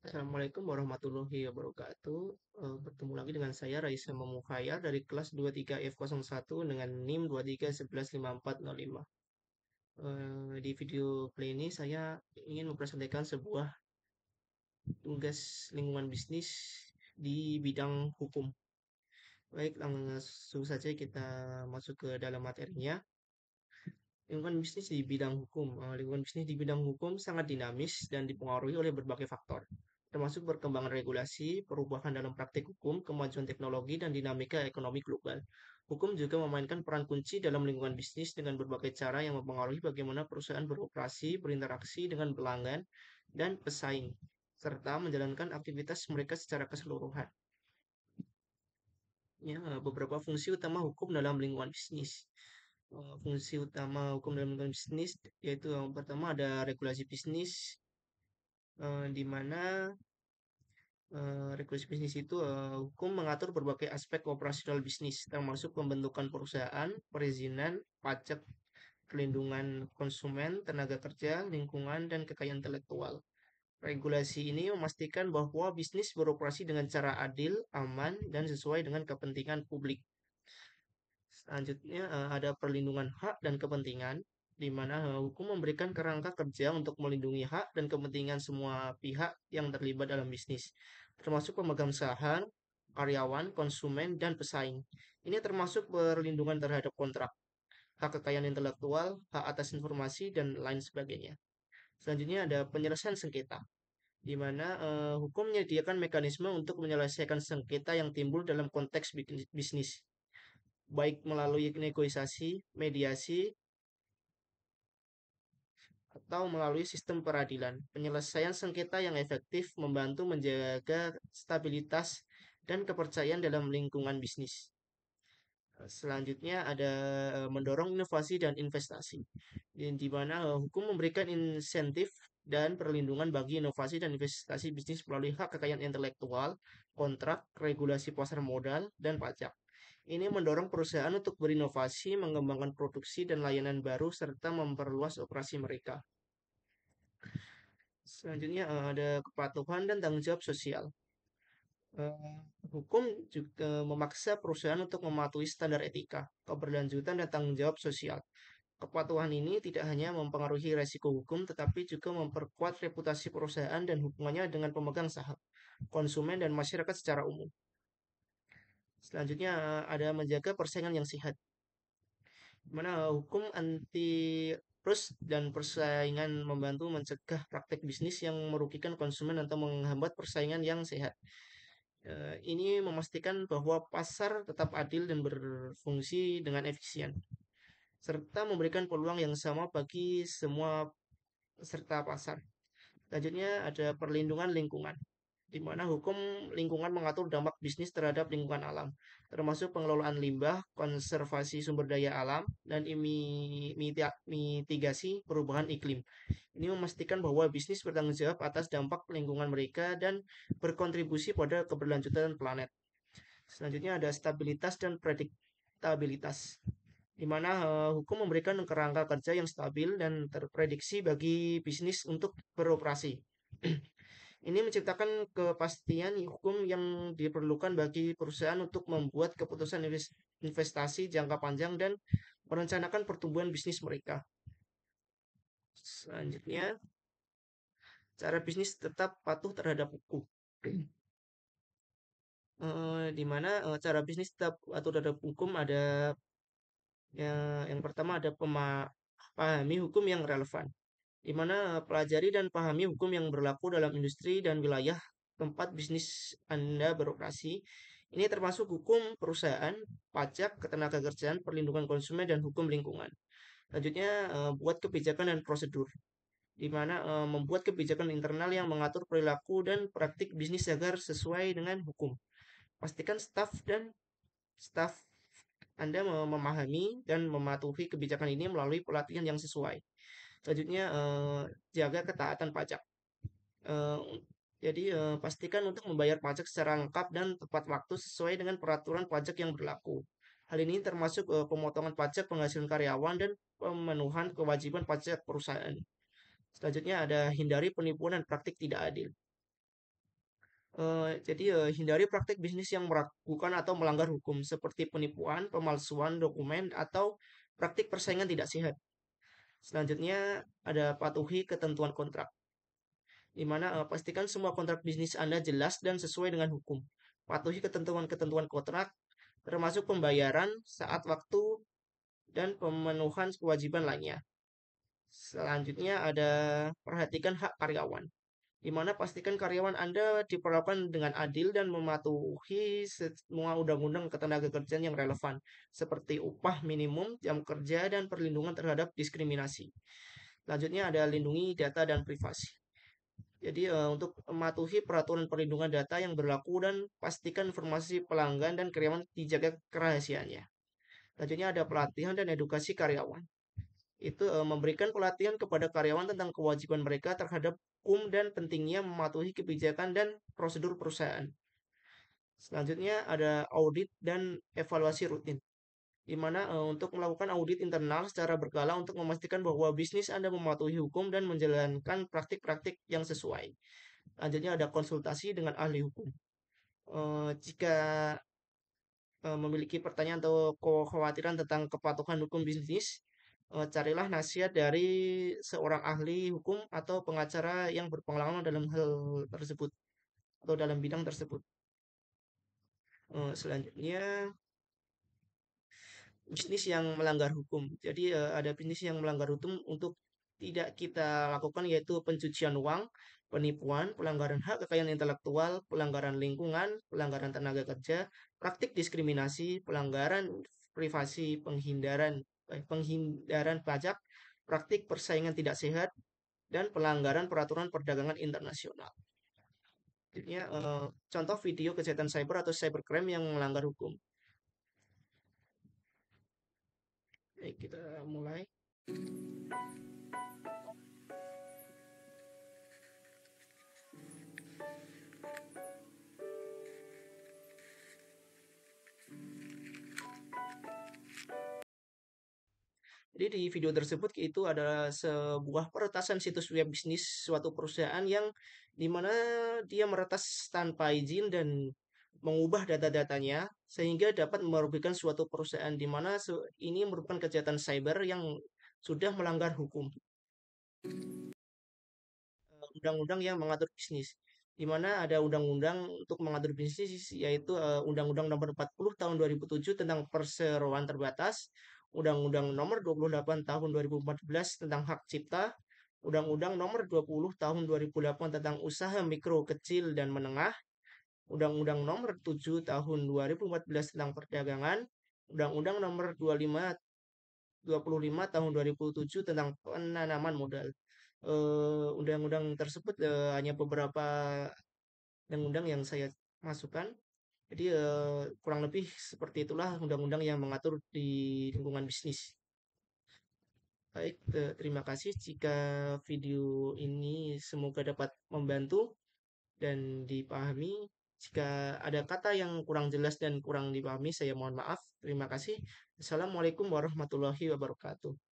Assalamualaikum warahmatullahi wabarakatuh. Bertemu lagi dengan saya Raisa Mamukaya dari kelas 23F01 dengan NIM 23115405. Di video kali ini saya ingin mempresentasikan sebuah tugas lingkungan bisnis di bidang hukum. Baik, langsung saja kita masuk ke dalam materinya. Lingkungan bisnis di bidang hukum. Lingkungan bisnis di bidang hukum sangat dinamis dan dipengaruhi oleh berbagai faktor, termasuk perkembangan regulasi, perubahan dalam praktik hukum, kemajuan teknologi, dan dinamika ekonomi global. Hukum juga memainkan peran kunci dalam lingkungan bisnis dengan berbagai cara yang mempengaruhi bagaimana perusahaan beroperasi, berinteraksi dengan pelanggan, dan pesaing, serta menjalankan aktivitas mereka secara keseluruhan. Ya, beberapa fungsi utama hukum dalam lingkungan bisnis. Fungsi utama hukum dalam lingkungan bisnis yaitu yang pertama ada regulasi bisnis, di mana regulasi bisnis itu hukum mengatur berbagai aspek operasional bisnis, termasuk pembentukan perusahaan, perizinan, pajak, perlindungan konsumen, tenaga kerja, lingkungan, dan kekayaan intelektual. Regulasi ini memastikan bahwa bisnis beroperasi dengan cara adil, aman, dan sesuai dengan kepentingan publik. Selanjutnya ada perlindungan hak dan kepentingan, di mana hukum memberikan kerangka kerja untuk melindungi hak dan kepentingan semua pihak yang terlibat dalam bisnis, termasuk pemegang saham, karyawan, konsumen, dan pesaing. Ini termasuk perlindungan terhadap kontrak, hak kekayaan intelektual, hak atas informasi, dan lain sebagainya. Selanjutnya ada penyelesaian sengketa, di mana hukum menyediakan mekanisme untuk menyelesaikan sengketa yang timbul dalam konteks bisnis, baik melalui negosiasi, mediasi, atau melalui sistem peradilan. Penyelesaian sengketa yang efektif membantu menjaga stabilitas dan kepercayaan dalam lingkungan bisnis. Selanjutnya ada mendorong inovasi dan investasi, di mana hukum memberikan insentif dan perlindungan bagi inovasi dan investasi bisnis melalui hak kekayaan intelektual, kontrak, regulasi pasar modal, dan pajak. Ini mendorong perusahaan untuk berinovasi, mengembangkan produksi dan layanan baru, serta memperluas operasi mereka. Selanjutnya ada kepatuhan dan tanggung jawab sosial. Hukum juga memaksa perusahaan untuk mematuhi standar etika, keberlanjutan, dan tanggung jawab sosial. Kepatuhan ini tidak hanya mempengaruhi resiko hukum, tetapi juga memperkuat reputasi perusahaan dan hubungannya dengan pemegang saham, konsumen, dan masyarakat secara umum. Selanjutnya ada menjaga persaingan yang sehat, di mana hukum anti terus dan persaingan membantu mencegah praktek bisnis yang merugikan konsumen atau menghambat persaingan yang sehat. Ini memastikan bahwa pasar tetap adil dan berfungsi dengan efisien, serta memberikan peluang yang sama bagi semua peserta pasar. Selanjutnya ada perlindungan lingkungan, di mana hukum lingkungan mengatur dampak bisnis terhadap lingkungan alam, termasuk pengelolaan limbah, konservasi sumber daya alam, dan mitigasi perubahan iklim. Ini memastikan bahwa bisnis bertanggung jawab atas dampak lingkungan mereka dan berkontribusi pada keberlanjutan planet. Selanjutnya ada stabilitas dan prediktabilitas, di mana hukum memberikan kerangka kerja yang stabil dan terprediksi bagi bisnis untuk beroperasi. Ini menciptakan kepastian hukum yang diperlukan bagi perusahaan untuk membuat keputusan investasi jangka panjang dan merencanakan pertumbuhan bisnis mereka. Selanjutnya, cara bisnis tetap patuh terhadap hukum. Di mana cara bisnis tetap patuh terhadap hukum ada yang pertama ada pahami hukum yang relevan, di mana pelajari dan pahami hukum yang berlaku dalam industri dan wilayah tempat bisnis Anda beroperasi. Ini termasuk hukum perusahaan, pajak, ketenagakerjaan, perlindungan konsumen, dan hukum lingkungan. Selanjutnya, buat kebijakan dan prosedur, di mana membuat kebijakan internal yang mengatur perilaku dan praktik bisnis agar sesuai dengan hukum. Pastikan staf Anda memahami dan mematuhi kebijakan ini melalui pelatihan yang sesuai. Selanjutnya, jaga ketaatan pajak. Eh, jadi, pastikan untuk membayar pajak secara lengkap dan tepat waktu sesuai dengan peraturan pajak yang berlaku. Hal ini termasuk pemotongan pajak penghasilan karyawan dan pemenuhan kewajiban pajak perusahaan. Selanjutnya ada hindari penipuan dan praktik tidak adil. Hindari praktik bisnis yang meragukan atau melanggar hukum seperti penipuan, pemalsuan dokumen, atau praktik persaingan tidak sehat. Selanjutnya ada patuhi ketentuan kontrak, di mana pastikan semua kontrak bisnis Anda jelas dan sesuai dengan hukum. Patuhi ketentuan-ketentuan kontrak, termasuk pembayaran saat waktu dan pemenuhan kewajiban lainnya. Selanjutnya ada perhatikan hak karyawan, di mana pastikan karyawan Anda diperlakukan dengan adil dan mematuhi semua undang-undang ketenagakerjaan yang relevan, seperti upah minimum, jam kerja, dan perlindungan terhadap diskriminasi. Selanjutnya ada lindungi data dan privasi. Untuk mematuhi peraturan perlindungan data yang berlaku dan pastikan informasi pelanggan dan karyawan dijaga kerahasiaannya. Selanjutnya ada pelatihan dan edukasi karyawan. Memberikan pelatihan kepada karyawan tentang kewajiban mereka terhadap hukum dan pentingnya mematuhi kebijakan dan prosedur perusahaan. Selanjutnya ada audit dan evaluasi rutin, di mana untuk melakukan audit internal secara berkala untuk memastikan bahwa bisnis Anda mematuhi hukum dan menjalankan praktik-praktik yang sesuai. Selanjutnya ada konsultasi dengan ahli hukum. Jika memiliki pertanyaan atau kekhawatiran tentang kepatuhan hukum bisnis, carilah nasihat dari seorang ahli hukum atau pengacara yang berpengalaman dalam hal tersebut atau dalam bidang tersebut. Selanjutnya, bisnis yang melanggar hukum. Ada bisnis yang melanggar hukum untuk tidak kita lakukan, yaitu pencucian uang, penipuan, pelanggaran hak kekayaan intelektual, pelanggaran lingkungan, pelanggaran tenaga kerja, praktik diskriminasi, pelanggaran privasi, penghindaran pajak, praktik persaingan tidak sehat, dan pelanggaran peraturan perdagangan internasional. Contoh video kejahatan cyber atau cybercrime yang melanggar hukum. Baik, kita mulai. Jadi di video tersebut itu adalah sebuah peretasan situs web bisnis suatu perusahaan yang dimana dia meretas tanpa izin dan mengubah data-datanya sehingga dapat merugikan suatu perusahaan, di mana ini merupakan kejahatan cyber yang sudah melanggar hukum. Undang-undang yang mengatur bisnis, di mana ada undang-undang untuk mengatur bisnis, yaitu Undang-Undang Nomor 40 Tahun 2007 tentang perseroan terbatas, Undang-Undang Nomor 28 Tahun 2014 tentang hak cipta, Undang-Undang Nomor 20 Tahun 2008 tentang usaha mikro, kecil, dan menengah, Undang-Undang Nomor 7 Tahun 2014 tentang perdagangan, Undang-Undang Nomor 25 Tahun 2007 tentang penanaman modal. Undang-undang tersebut hanya beberapa undang-undang yang saya masukkan. Kurang lebih seperti itulah undang-undang yang mengatur di lingkungan bisnis. Baik, terima kasih jika video ini semoga dapat membantu dan dipahami. Jika ada kata yang kurang jelas dan kurang dipahami, saya mohon maaf. Terima kasih. Assalamualaikum warahmatullahi wabarakatuh.